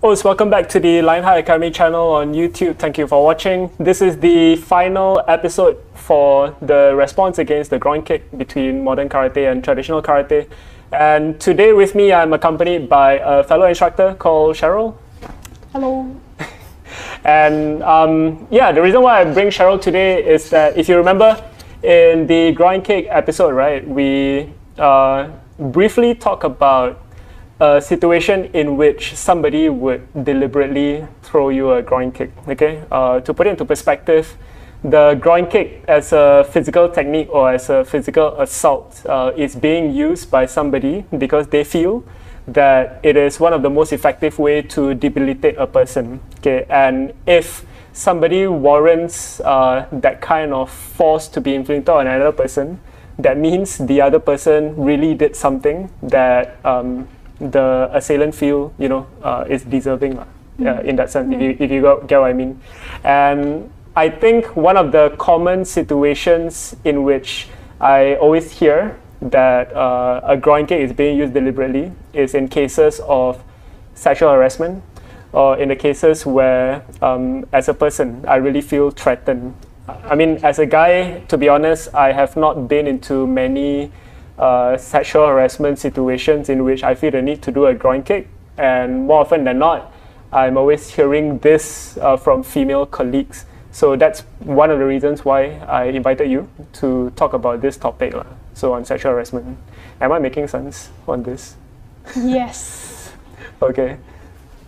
Hosts, welcome back to the Lionheart Academy channel on YouTube. Thank you for watching. This is the final episode for the response against the groin kick between modern karate and traditional karate. And today with me, I'm accompanied by a fellow instructor called Cheryl. Hello. And the reason why I bring Cheryl today is that if you remember in the groin kick episode, right, we briefly talk about a situation in which somebody would deliberately throw you a groin kick. Okay, to put it into perspective, the groin kick as a physical technique or as a physical assault is being used by somebody because they feel that it is one of the most effective way to debilitate a person. Okay, and if somebody warrants that kind of force to be inflicted on another person, that means the other person really did something that the assailant feel, is deserving in that sense, if you get what I mean. And I think one of the common situations in which I always hear that a groin kick is being used deliberately is in cases of sexual harassment, or in the cases where, as a person, I really feel threatened. I mean, as a guy, to be honest, I have not been into many sexual harassment situations in which I feel the need to do a groin kick, and more often than not, I'm always hearing this from female colleagues. So that's one of the reasons why I invited you to talk about this topic. So on sexual harassment. Am I making sense on this? Yes. Okay.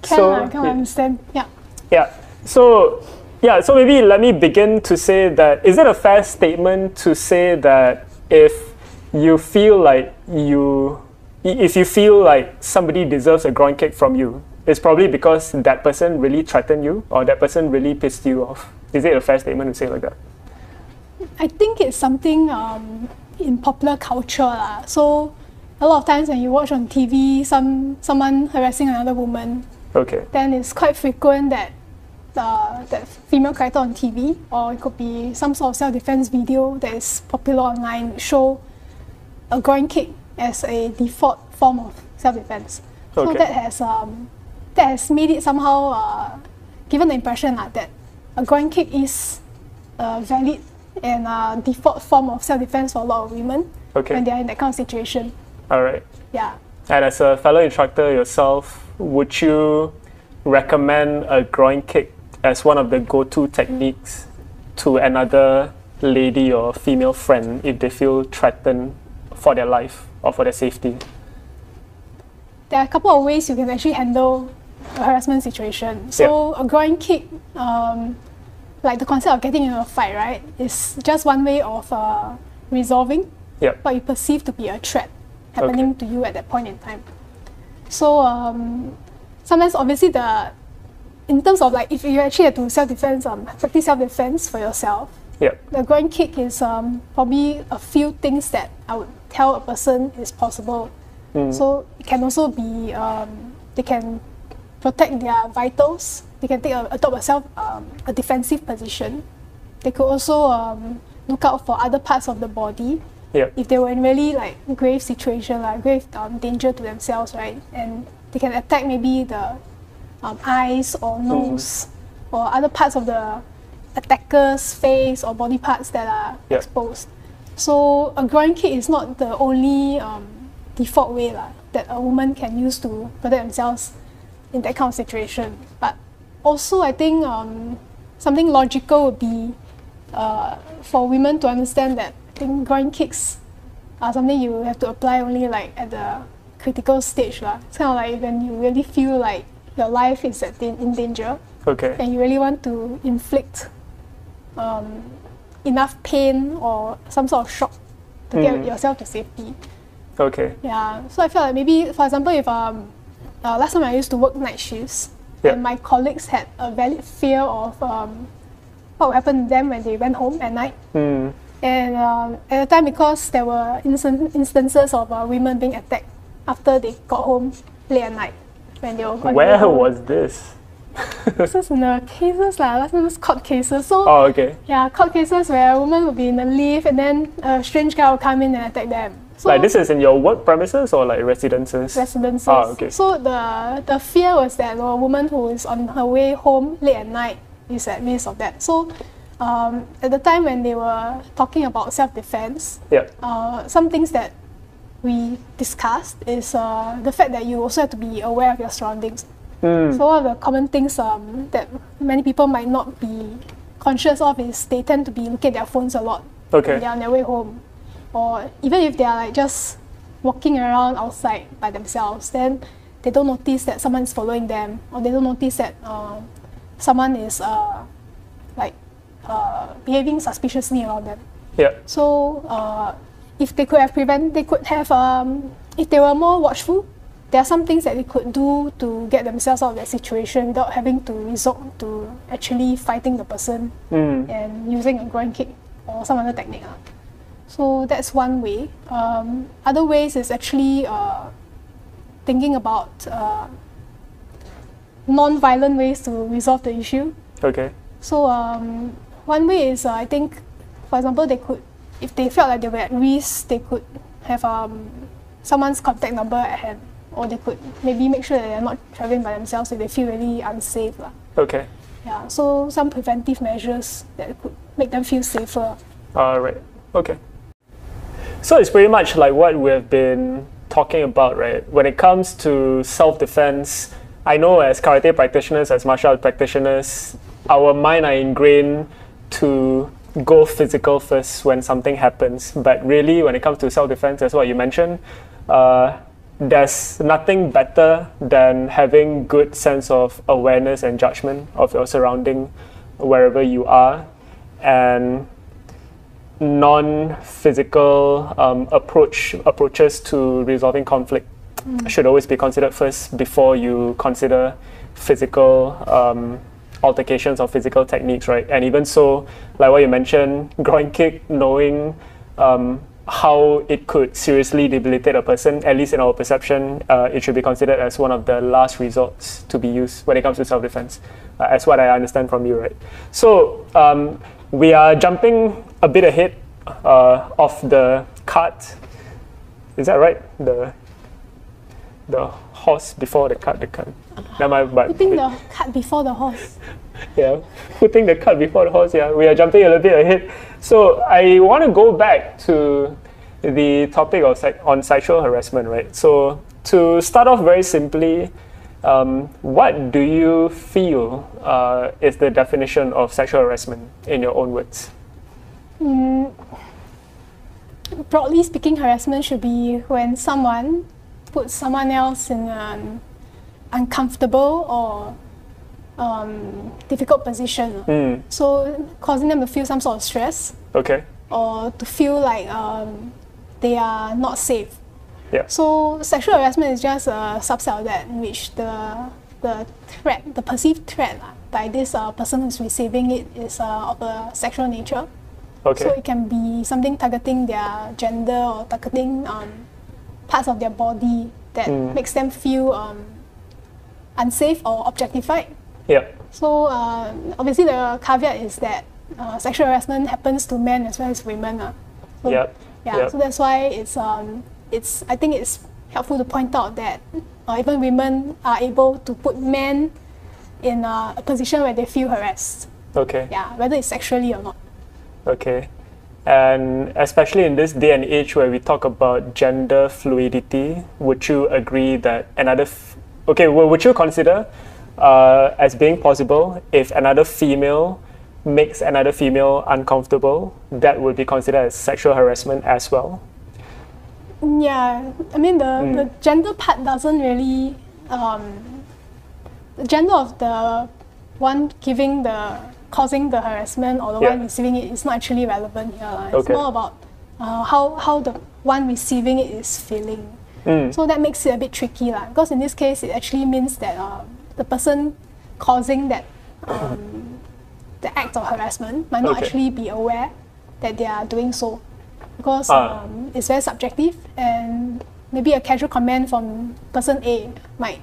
Can I understand? Yeah. Yeah. So maybe let me begin to say that, is it a fair statement to say that if you feel like somebody deserves a groin kick from you, it's probably because that person really threatened you or that person really pissed you off? Is it a fair statement to say like that? I think it's something in popular culture. So a lot of times when you watch on TV someone harassing another woman, then it's quite frequent that that female character on TV, or it could be some sort of self-defense video that is popular online, show a groin kick as a default form of self-defense. So that has made it somehow given the impression that a groin kick is valid and a default form of self-defense for a lot of women when they are in that kind of situation. All right. Yeah. And as a fellow instructor yourself, would you recommend a groin kick as one of the go-to techniques to another lady or female friend if they feel threatened for their life or for their safety? There are a couple of ways you can actually handle a harassment situation. So a groin kick, like the concept of getting into a fight, right, is just one way of resolving what you perceive to be a threat happening to you at that point in time. So sometimes obviously in terms of like if you actually have to self-defense, practice self-defense for yourself, the groin kick is probably a few things that I would tell a person is possible. So it can also be, they can protect their vitals, they can adopt a defensive position. They could also look out for other parts of the body if they were in really like grave situation, like grave danger to themselves, right? And they can attack maybe the eyes or nose or other parts of the attacker's face or body parts that are exposed. So a groin kick is not the only default way that a woman can use to protect themselves in that kind of situation. But also I think something logical would be for women to understand that I think groin kicks are something you have to apply only like at the critical stage. It's kind of like when you really feel like your life is in danger and you really want to inflict enough pain or some sort of shock to get yourself to safety. Yeah, so I feel like maybe, for example, if last time I used to work night shifts and my colleagues had a valid fear of what would happen to them when they went home at night. And at the time, because there were instances of women being attacked after they got home late at night. When they were Where was this? This is in the cases, last time it was court cases. So, yeah, court cases where a woman would be in the lift and then a strange guy would come in and attack them. So like this is in your work premises or like residences? Residences. Ah, okay. So the fear was that a woman who is on her way home late at night is at risk of that. So at the time when they were talking about self-defense, Yeah. some things that we discussed is the fact that you also have to be aware of your surroundings. So one of the common things that many people might not be conscious of is they tend to be looking at their phones a lot Okay. when they're on their way home. Or even if they're like just walking around outside by themselves, then they don't notice that someone's following them, or they don't notice that someone is behaving suspiciously around them. Yeah. So if they could have if they were more watchful, there are some things that they could do to get themselves out of that situation without having to resort to actually fighting the person and using a groin kick or some other technique. So that's one way. Other ways is actually thinking about non-violent ways to resolve the issue. Okay. So one way is I think, for example, they could, if they felt like they were at risk, they could have someone's contact number at hand, or they could maybe make sure that they're not traveling by themselves if they feel really unsafe. Okay. Yeah, so some preventive measures that could make them feel safer. Right. Okay. So it's pretty much like what we've been talking about, right? When it comes to self-defense, I know as karate practitioners, as martial arts practitioners, our mind are ingrained to go physical first when something happens. But really, when it comes to self-defense, as what you mentioned, there's nothing better than having good sense of awareness and judgment of your surrounding wherever you are, and non-physical approaches to resolving conflict should always be considered first before you consider physical altercations or physical techniques, right? And even so, like what you mentioned, groin kick, knowing how it could seriously debilitate a person, at least in our perception, it should be considered as one of the last resorts to be used when it comes to self-defense, as what I understand from you, right? So we are jumping a bit ahead of the cart. Is that right? The horse before the cart. Putting the cart before the horse. Yeah, putting the cart before the horse. Yeah, we are jumping a little bit ahead. So I want to go back to the topic of on sexual harassment, right? So to start off very simply, what do you feel is the definition of sexual harassment in your own words? Broadly speaking, harassment should be when someone puts someone else in an uncomfortable or difficult position. So causing them to feel some sort of stress. Okay. Or to feel like they are not safe. Yeah. So sexual harassment is just a subset of that, in which the threat, the perceived threat by this person who's receiving it is of a sexual nature. Okay. So it can be something targeting their gender or targeting parts of their body that makes them feel unsafe or objectified. Yeah. So obviously the caveat is that sexual harassment happens to men as well as women. So, Yep. Yeah. Yep. So that's why it's I think it's helpful to point out that even women are able to put men in a position where they feel harassed. Okay. Yeah, whether it's sexually or not. Okay. And especially in this day and age where we talk about gender fluidity, would you agree that would you consider as being possible if another female makes another female uncomfortable, that would be considered as sexual harassment as well? Yeah, I mean the gender part doesn't really the gender of the one causing the harassment or the one receiving it is not actually relevant here. It's more about how the one receiving it is feeling. So that makes it a bit tricky because in this case it actually means that the person causing that the act of harassment might not actually be aware that they are doing so, because it's very subjective, and maybe a casual comment from person A might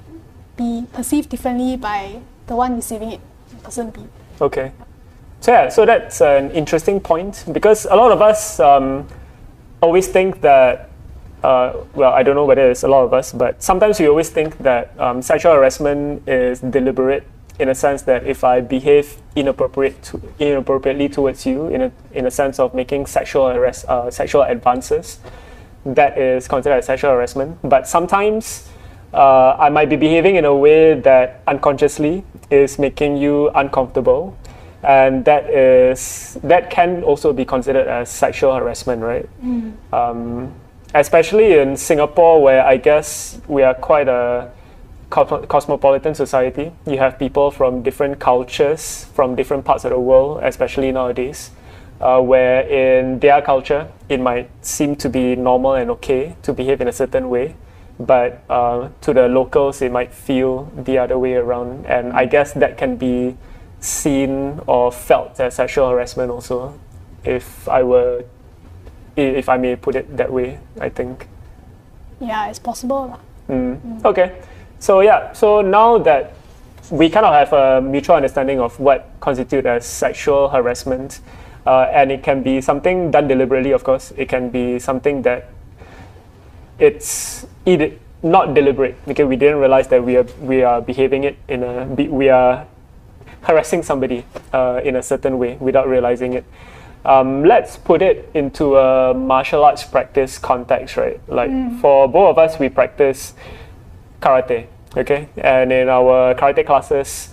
be perceived differently by the one receiving it, person B. Okay. So that's an interesting point, because a lot of us always think that well, I don't know whether it's a lot of us, but sometimes we always think that sexual harassment is deliberate, in a sense that if I behave inappropriately towards you, in a sense of making sexual advances, that is considered as sexual harassment. But sometimes I might be behaving in a way that unconsciously is making you uncomfortable, and that can also be considered as sexual harassment, right? Especially in Singapore, where I guess we are quite a cosmopolitan society. You have people from different cultures, from different parts of the world, especially nowadays, where in their culture it might seem to be normal and okay to behave in a certain way, but to the locals it might feel the other way around, and I guess that can be seen or felt as sexual harassment also, if I may put it that way, I think. Yeah, it's possible. Okay, so now that we kind of have a mutual understanding of what constitutes as sexual harassment, and it can be something done deliberately, of course. It can be something that it's either not deliberate, because we didn't realize that we are behaving it we are harassing somebody in a certain way without realizing it. Let's put it into a martial arts practice context, right? Like for both of us, we practice karate, okay? And in our karate classes,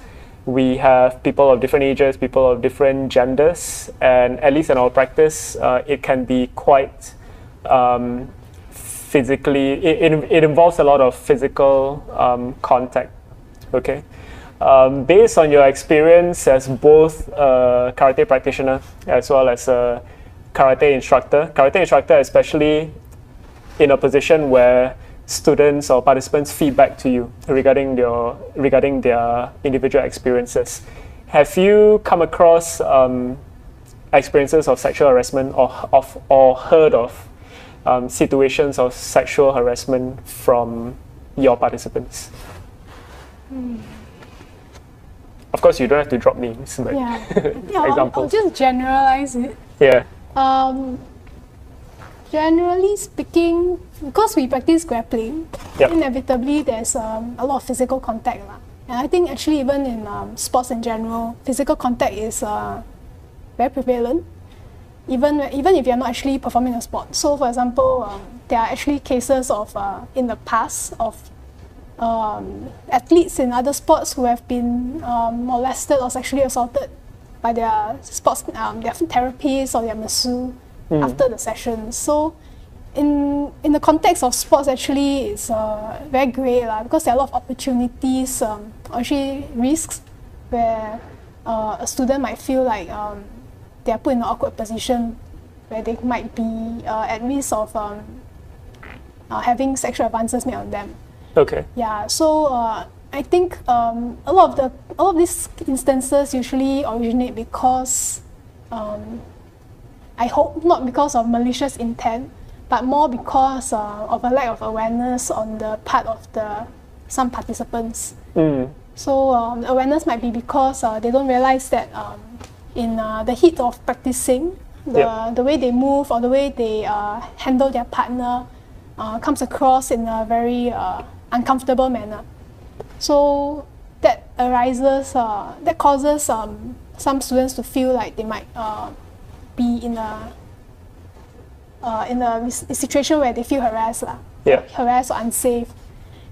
we have people of different ages, people of different genders, and at least in our practice, it can be quite physically, it involves a lot of physical contact, okay? Based on your experience as both a karate practitioner as well as a karate instructor, especially in a position where students or participants feedback to you regarding their individual experiences. Have you come across experiences of sexual harassment or heard of situations of sexual harassment from your participants? Of course, you don't have to drop names, but I'll just generalize it. Yeah. Generally speaking, because we practice grappling, inevitably there's a lot of physical contact. And I think actually even in sports in general, physical contact is very prevalent, even if you're not actually performing a sport. So for example, there are actually cases of in the past of athletes in other sports who have been molested or sexually assaulted by their sports, their therapists or their masseuse after the session. So in the context of sports, actually it's very grey because there are a lot of opportunities, actually risks, where a student might feel like they are put in an awkward position where they might be at risk of having sexual advances made on them. Okay. Yeah, so I think a lot of these instances usually originate because I hope not because of malicious intent, but more because of a lack of awareness on the part of some participants. So awareness might be because they don't realize that in the heat of practicing, the way they move or the way they handle their partner comes across in a very uncomfortable manner. So that causes some students to feel like they might be in a situation where they feel harassed or unsafe.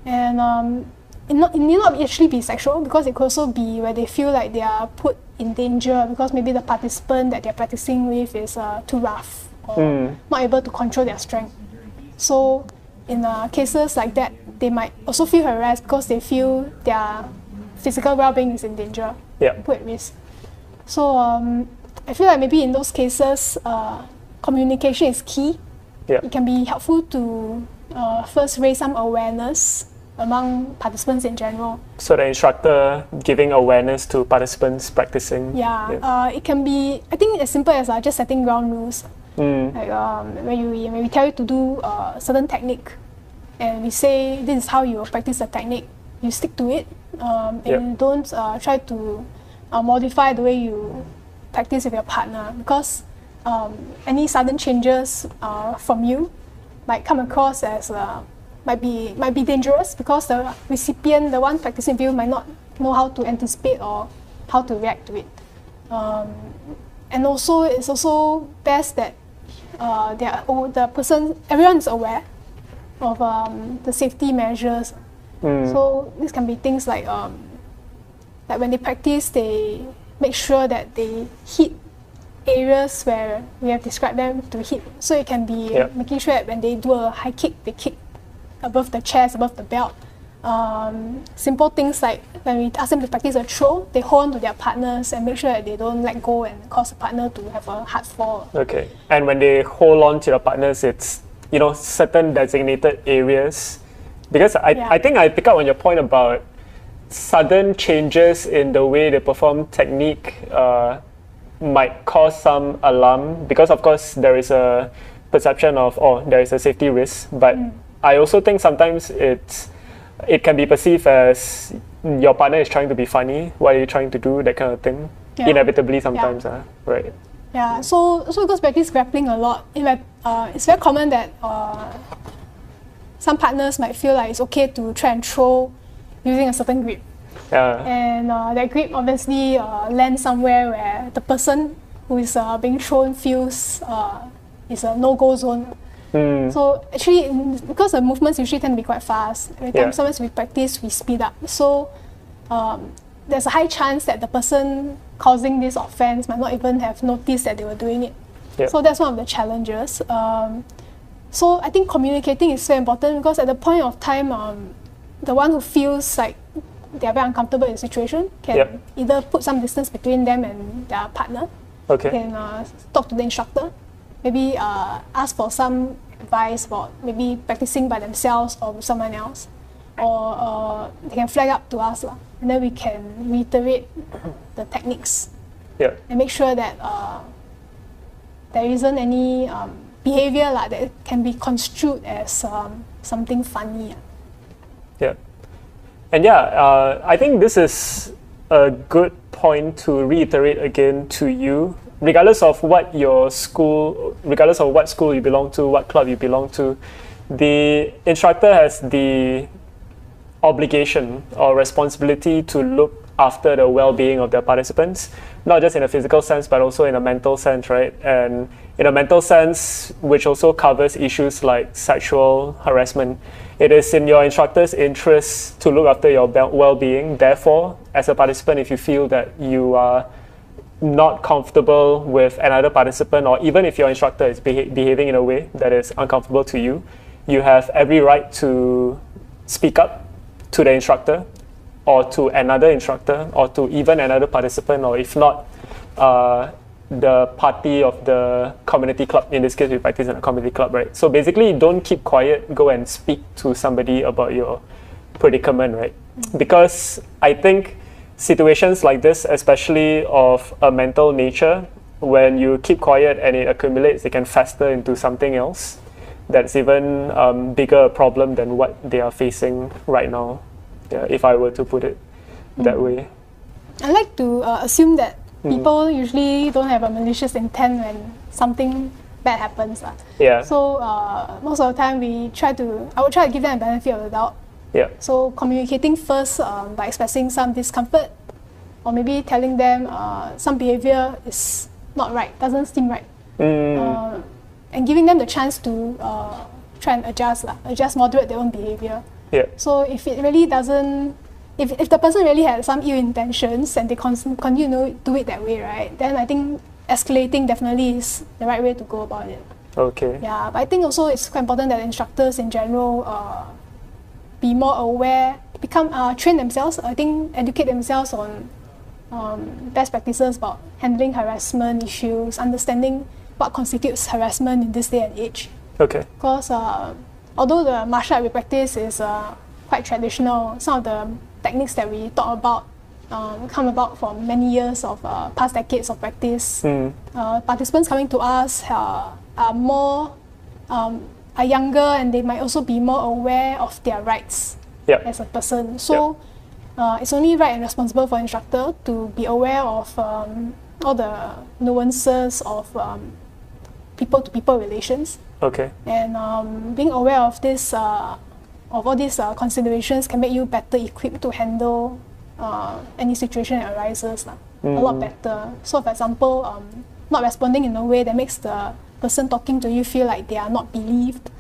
And it need not actually be sexual, because it could also be where they feel like they are put in danger because maybe the participant that they're practicing with is too rough or not able to control their strength. So in cases like that, they might also feel harassed because they feel their physical well-being is in danger, put at risk. So I feel like maybe in those cases, communication is key. It can be helpful to first raise some awareness among participants in general. So the instructor giving awareness to participants practicing. It can be, I think, as simple as just setting ground rules. Like when we tell you to do a certain technique, and we say this is how you practice the technique, you stick to it, and you don't try to modify the way you practice with your partner, because any sudden changes from you might come across as might be dangerous because the recipient, the one practicing with you, might not know how to anticipate or how to react to it. And also, it's also best that everyone is aware of the safety measures. So this can be things like when they practice, they make sure that they hit areas where we have described them to hit. So it can be making sure that when they do a high kick, they kick above the chest, above the belt. Simple things like when we ask them to practice a throw, they hold on to their partners and make sure that they don't let go and cause the partner to have a hard fall. Okay. And when they hold on to the partners, it's certain designated areas. Because I think I pick up on your point about sudden changes in the way they perform technique might cause some alarm, because of course there is a perception of there is a safety risk, but I also think sometimes it can be perceived as your partner is trying to be funny. What are you trying to do? That kind of thing. Inevitably sometimes, right? Yeah, so because practice grappling a lot, it's very common that some partners might feel like it's okay to try and throw using a certain grip. And that grip obviously lands somewhere where the person who is being thrown feels is a no-go zone. So actually, because the movements usually tend to be quite fast, every time sometimes we practice, we speed up. So there's a high chance that the person causing this offense might not even have noticed that they were doing it. So that's one of the challenges. So I think communicating is very important, because at the point of time, the one who feels like they are very uncomfortable in the situation can either put some distance between them and their partner. Can talk to the instructor, maybe ask for some advice about maybe practicing by themselves or with someone else, or they can flag up to us, and then we can reiterate the techniques and make sure that there isn't any behavior that can be construed as something funny. And I think this is a good point to reiterate again to you, regardless of what school you belong to, what club you belong to. The instructor has the obligation or responsibility to look after the well-being of their participants, not just in a physical sense, but also in a mental sense, right? And in a mental sense, which also covers issues like sexual harassment, it is in your instructor's interest to look after your well-being. Therefore, as a participant, if you feel that you are not comfortable with another participant, or even if your instructor is behaving in a way that is uncomfortable to you, you have every right to speak up to the instructor, or to another instructor, or to even another participant, or if not, the party of the community club. In this case, we practice in a community club, right? So basically, don't keep quiet, go and speak to somebody about your predicament, right? Because I think situations like this, especially of a mental nature, when you keep quiet and it accumulates, it can fester into something else that's even bigger a problem than what they are facing right now, if I were to put it that way. I like to assume that people usually don't have a malicious intent when something bad happens. So most of the time I would try to give them a benefit of the doubt. So communicating first by expressing some discomfort, or maybe telling them some behavior is not right, doesn't seem right. And giving them the chance to try and moderate their own behavior. So if it really doesn't, if the person really had some ill intentions and they continue to do it that way, right, then I think escalating definitely is the right way to go about it. But I think also it's quite important that instructors in general be more aware, train themselves, I think educate themselves on best practices about handling harassment issues, understanding what constitutes harassment in this day and age. Because although the martial art we practice is quite traditional, some of the techniques that we talk about come about from many years of past decades of practice. Participants coming to us are younger, and they might also be more aware of their rights as a person. So it's only right and responsible for instructor to be aware of all the nuances of people-to-people relations, Okay. And being aware of this, of all these considerations can make you better equipped to handle any situation that arises a lot better. So for example, not responding in a way that makes the person talking to you feel like they are not believed,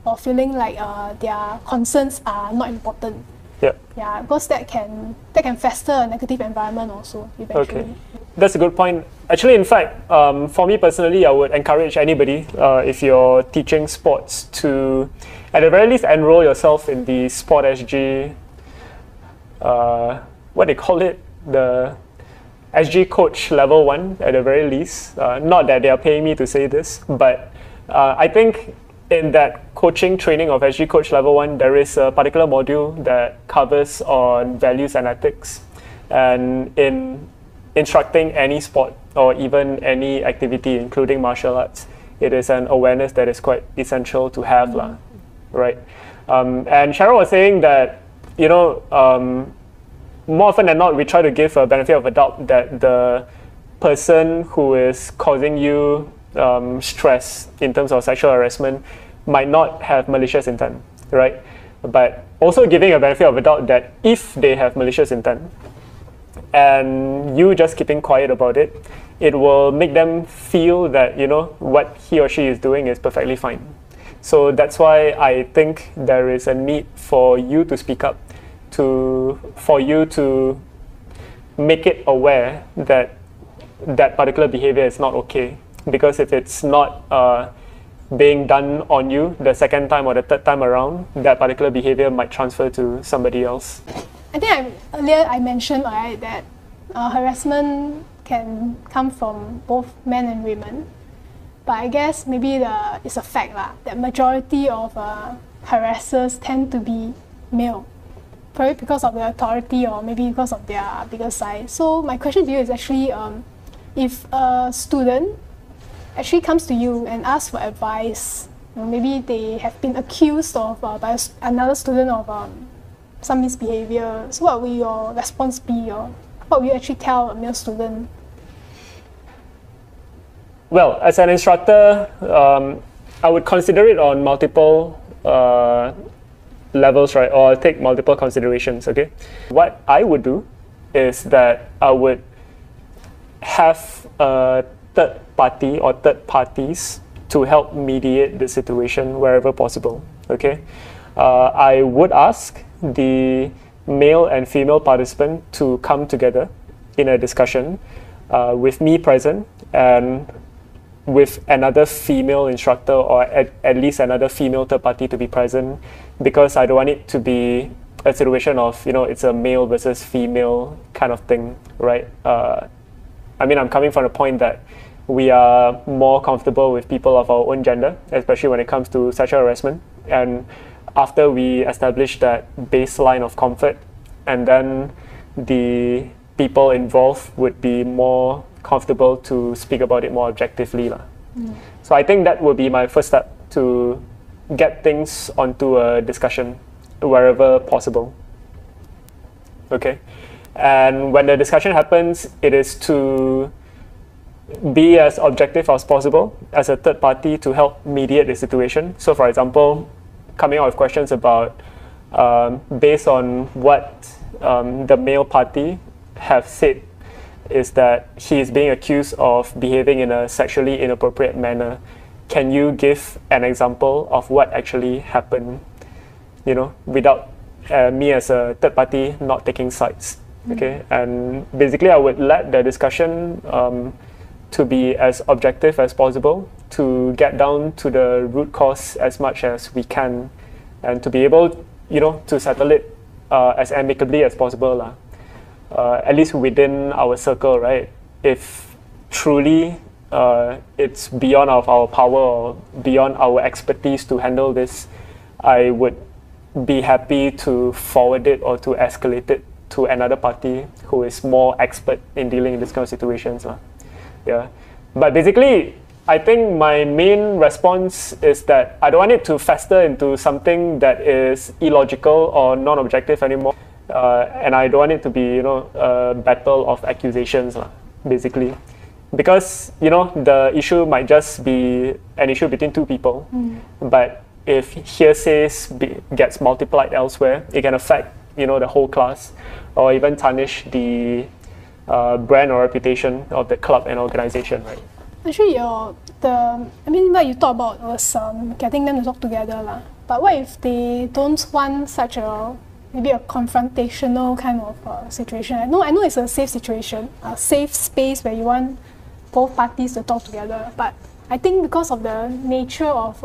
or feeling like their concerns are not important. Yep. Yeah, because that can fester a negative environment also eventually. Okay. That's a good point. Actually, in fact, for me personally, I would encourage anybody, if you're teaching sports, to at the very least enroll yourself in the Sport SG, what they call it, the SG Coach Level 1 at the very least. Not that they are paying me to say this, but I think in that coaching training of SG Coach Level 1, there is a particular module that covers on values and ethics. And in instructing any sport or even any activity, including martial arts, it is an awareness that is quite essential to have, right? And Cheryl was saying that, you know, more often than not, we try to give a benefit of a doubt that the person who is causing you stress in terms of sexual harassment might not have malicious intent, right? But also giving a benefit of a doubt that if they have malicious intent, and you just keeping quiet about it, it will make them feel that, you know, what he or she is doing is perfectly fine. So that's why I think there is a need for you to speak up, for you to make it aware that that particular behavior is not okay. Because if it's not being done on you the second time or the third time around, that particular behavior might transfer to somebody else. I think earlier I mentioned, right, that harassment can come from both men and women. But I guess maybe it's a fact that majority of harassers tend to be male. Probably because of their authority or maybe because of their bigger size. So my question to you is actually, if a student actually comes to you and asks for advice, maybe they have been accused of by another student of some misbehavior, so what will your response be, or what will you actually tell a male student? Well, as an instructor, I would consider it on multiple levels, right? Or I'll take multiple considerations, okay? What I would do is that I would have a third party or third parties to help mediate the situation wherever possible, okay? I would ask the male and female participant to come together in a discussion with me present and with another female instructor, or at least another female third party to be present, because I don't want it to be a situation of, you know, it's a male versus female kind of thing, right? I mean, I'm coming from the point that we are more comfortable with people of our own gender, especially when it comes to sexual harassment. And after we establish that baseline of comfort, and then the people involved would be more comfortable to speak about it more objectively. So I think that would be my first step, to get things onto a discussion wherever possible. Okay, and when the discussion happens, it is to be as objective as possible as a third party to help mediate the situation. So for example, coming out with questions about, based on what the male party have said, is that he is being accused of behaving in a sexually inappropriate manner. Can you give an example of what actually happened, you know, without me as a third party not taking sides, okay? And basically I would let the discussion to be as objective as possible, to get down to the root cause as much as we can, and to be able, you know, to settle it as amicably as possible, at least within our circle, right? If truly it's beyond of our power or beyond our expertise to handle this, I would be happy to forward it or to escalate it to another party who is more expert in dealing in this kind of situations. Yeah. But basically, I think my main response is that I don't want it to fester into something that is illogical or non-objective anymore. And I don't want it to be, you know, a battle of accusations, basically. because the issue might just be an issue between two people, but if hearsays gets multiplied elsewhere, it can affect the whole class, or even tarnish the brand or reputation of the club and organization, right? Actually, what you talked about was getting them to talk together lah. But what if they don't want such maybe a confrontational kind of situation? I know it's a safe situation, a safe space where you want both parties to talk together. But I think because of the nature of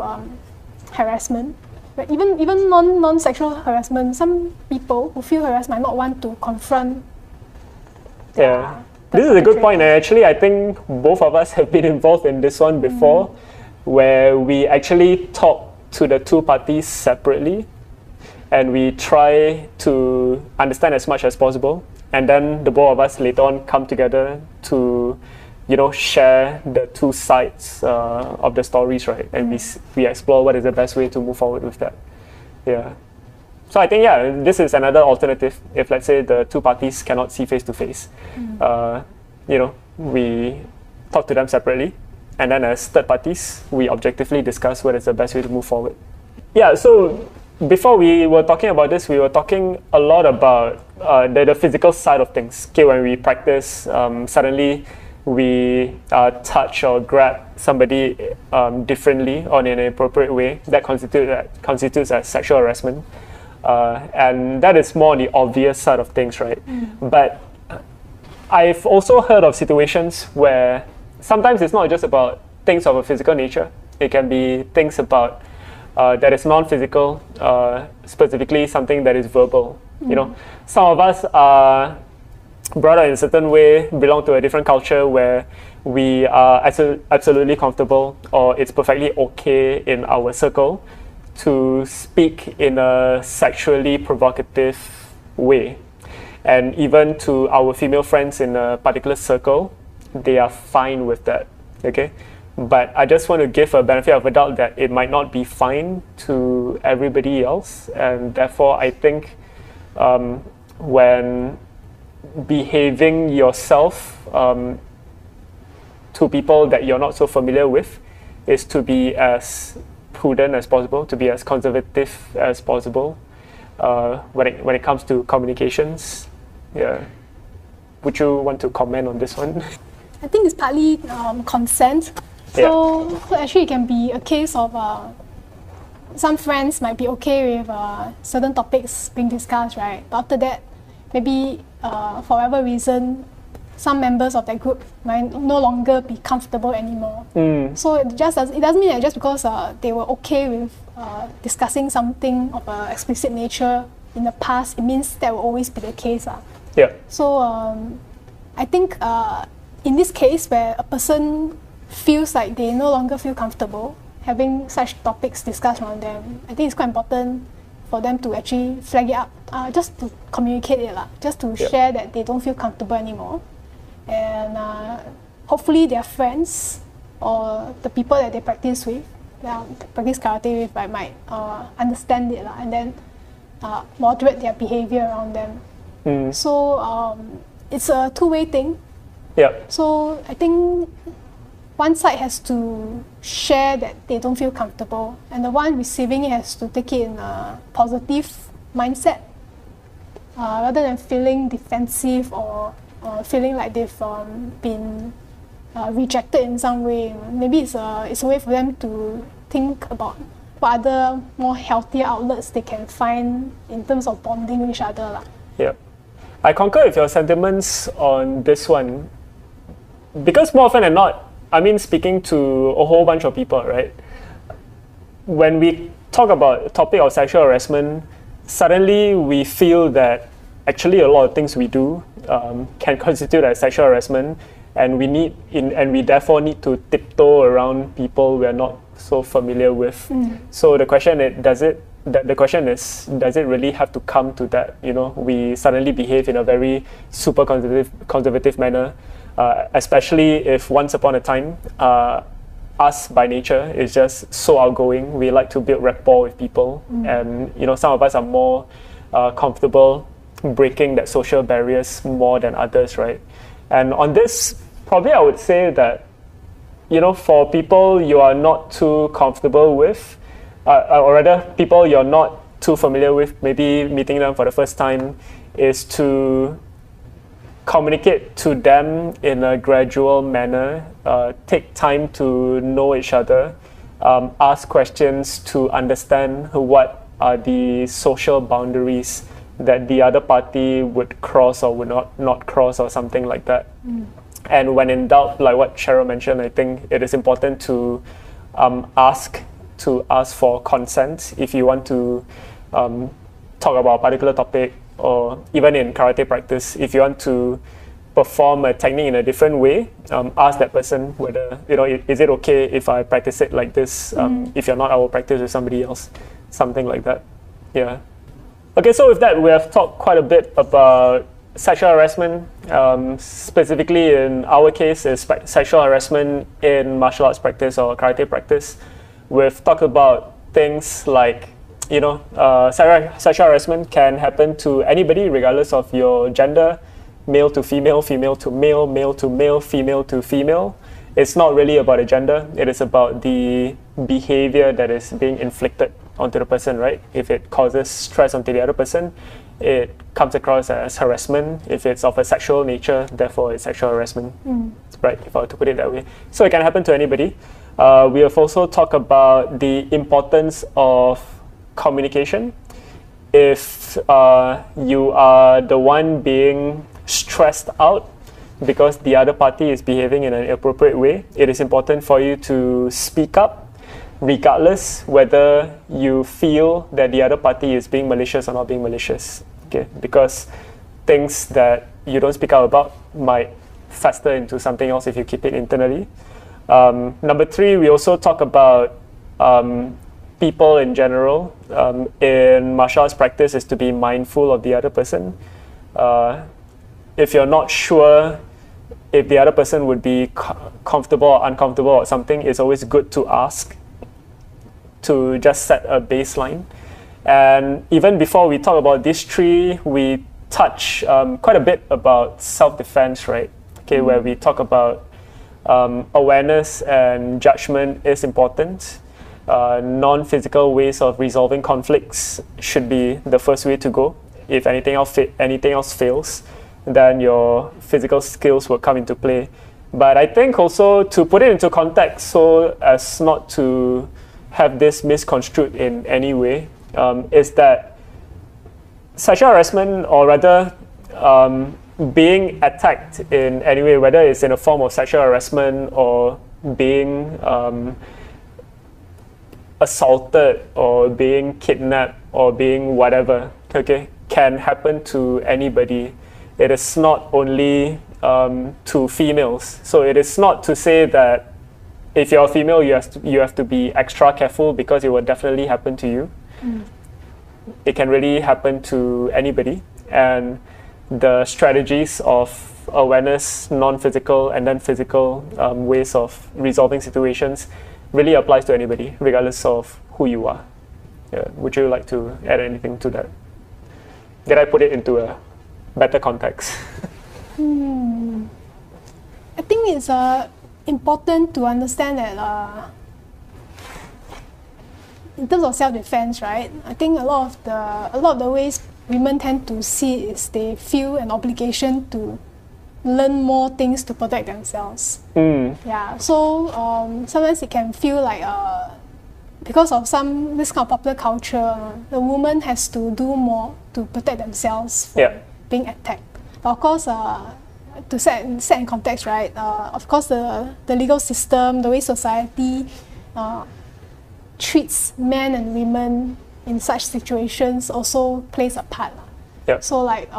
harassment, but even non-sexual harassment, some people who feel harassed might not want to confront. This is a good point. Actually, I think both of us have been involved in this one before, where we actually talk to the two parties separately, and we try to understand as much as possible, and then the both of us later on come together to share the two sides of the stories, right? And we explore what is the best way to move forward with that. So I think this is another alternative. If let's say the two parties cannot see face to face, we talk to them separately, and then as third parties, we objectively discuss what is the best way to move forward. So before we were talking about this, we were talking a lot about the physical side of things. Okay, when we practice, suddenly we touch or grab somebody differently or in an inappropriate way, that constitutes as sexual harassment. And that is more on the obvious side of things, right? But I've also heard of situations where sometimes it's not just about things of a physical nature. It can be things about that is non-physical, specifically something that is verbal. Some of us are brought up in a certain way, belong to a different culture where we are absolutely comfortable, or it's perfectly okay in our circle to speak in a sexually provocative way. And even to our female friends in a particular circle, they are fine with that, okay? But I just want to give a benefit of a doubt that it might not be fine to everybody else, and therefore I think when behaving yourself to people that you're not so familiar with is to be as prudent as possible, to be as conservative as possible when it comes to communications. Would you want to comment on this one? I think it's partly consent. So actually it can be a case of some friends might be okay with certain topics being discussed, right? But after that, maybe for whatever reason, some members of that group might no longer be comfortable anymore. So it doesn't mean that just because they were okay with discussing something of an explicit nature in the past, it means that will always be the case. So I think in this case where a person feels like they no longer feel comfortable having such topics discussed around them, I think it's quite important for them to actually flag it up, just to communicate it, just to share that they don't feel comfortable anymore. And hopefully their friends or the people that they practice with, practice karate with, might understand it and then moderate their behavior around them. So it's a two-way thing. So I think one side has to share that they don't feel comfortable, and the one receiving it has to take it in a positive mindset, rather than feeling defensive or feeling like they've been rejected in some way. Maybe it's a way for them to think about what other more healthier outlets they can find in terms of bonding with each other. I concur with your sentiments on this one, because more often than not, I mean, speaking to a whole bunch of people, right? When we talk about the topic of sexual harassment, suddenly we feel that actually a lot of things we do can constitute as sexual harassment, and we therefore need to tiptoe around people we're not so familiar with. So the question is, does it really have to come to that? We suddenly behave in a very super conservative manner, especially if once upon a time, us by nature is just so outgoing. We like to build rapport with people, and some of us are more comfortable breaking that social barriers more than others, right? And on this probably I would say that, for people you are not too comfortable with, or rather people you're not too familiar with, maybe meeting them for the first time, is to communicate to them in a gradual manner, take time to know each other, ask questions to understand what are the social boundaries that the other party would cross or would not cross or something like that. And when in doubt, like what Cheryl mentioned, I think it is important to ask for consent if you want to talk about a particular topic, or even in karate practice, if you want to perform a technique in a different way, ask that person whether, is it okay if I practice it like this? If you're not, I will practice with somebody else, something like that. Yeah. Okay, so with that, we have talked quite a bit about sexual harassment. Specifically in our case, is sexual harassment in martial arts practice or karate practice. We've talked about things like, sexual harassment can happen to anybody regardless of your gender, male to female, female to male, male to male, female to female. It's not really about a gender, it is about the behavior that is being inflicted onto the person, right? If it causes stress onto the other person, it comes across as harassment. If it's of a sexual nature, therefore it's sexual harassment, right? If I were to put it that way. So it can happen to anybody. We have also talked about the importance of communication. If you are the one being stressed out because the other party is behaving in an inappropriate way, it is important for you to speak up, regardless whether you feel that the other party is being malicious or not being malicious. Okay, because things that you don't speak out about might fester into something else if you keep it internally. Number 3, we also talk about people in general. In martial arts practice, is to be mindful of the other person. If you're not sure if the other person would be comfortable or uncomfortable or something, it's always good to ask, to just set a baseline. And even before we talk about these 3, we touch quite a bit about self-defense, right? Okay, where we talk about awareness and judgment is important. Non-physical ways of resolving conflicts should be the first way to go. If anything else fails, then your physical skills will come into play. But I think also to put it into context so as not to have this misconstrued in any way, is that sexual harassment, or rather being attacked in any way, whether it's in a form of sexual harassment or being assaulted or being kidnapped or being whatever, okay, can happen to anybody. It is not only to females. So it is not to say that if you're a female, you have to be extra careful because it will definitely happen to you. It can really happen to anybody. And the strategies of awareness, non-physical and then physical ways of resolving situations really applies to anybody, regardless of who you are. Yeah. Would you like to add anything to that? Did I put it into a better context? I think it's important to understand that in terms of self-defense, right? I think a lot of the ways women tend to see is they feel an obligation to learn more things to protect themselves. Yeah. So sometimes it can feel like because of this kind of popular culture, the woman has to do more to protect themselves from being attacked. But of course, to set in context, right? Of course, the legal system, the way society treats men and women in such situations also plays a part. So like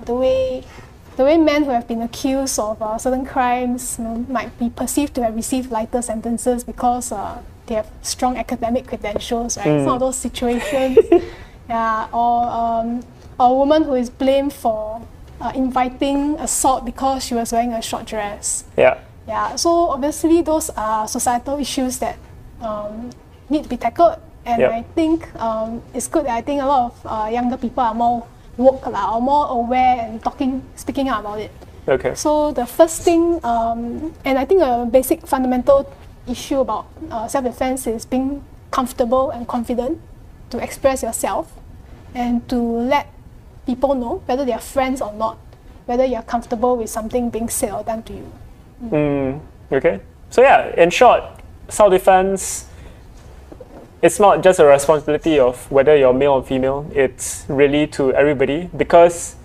the way men who have been accused of certain crimes might be perceived to have received lighter sentences because they have strong academic credentials, right? Some of those situations. Or a woman who is blamed for inviting assault because she was wearing a short dress. So obviously those are societal issues that need to be tackled, and I think it's good that I think a lot of younger people are more woke or more aware and speaking out about it. Okay. So the first thing, and I think a basic fundamental issue about self-defense is being comfortable and confident to express yourself and to let people know, whether they are friends or not, whether you're comfortable with something being said or done to you. Okay. So yeah, in short, self-defense, it's not just a responsibility of whether you're male or female, it's really to everybody, because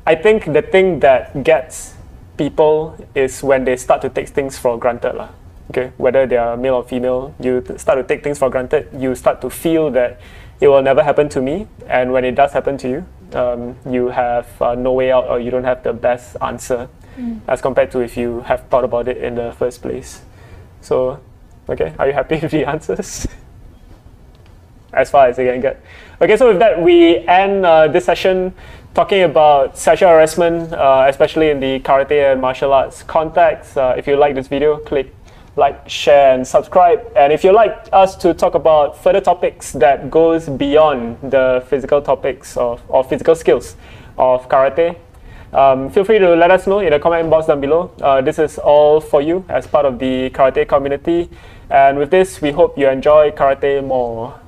I think the thing that gets people is when they start to take things for granted. Okay? Whether they are male or female, you start to take things for granted, you start to feel that it will never happen to me, and when it does happen to you, you have no way out, or you don't have the best answer as compared to if you have thought about it in the first place. So, okay, are you happy with the answers? As far as I can get. Okay, so with that, we end this session talking about sexual harassment, especially in the karate and martial arts context. If you like this video, click like, share, and subscribe. And if you'd like us to talk about further topics that goes beyond the physical topics or physical skills of karate, feel free to let us know in the comment box down below. This is all for you as part of the karate community. And with this, we hope you enjoy karate more.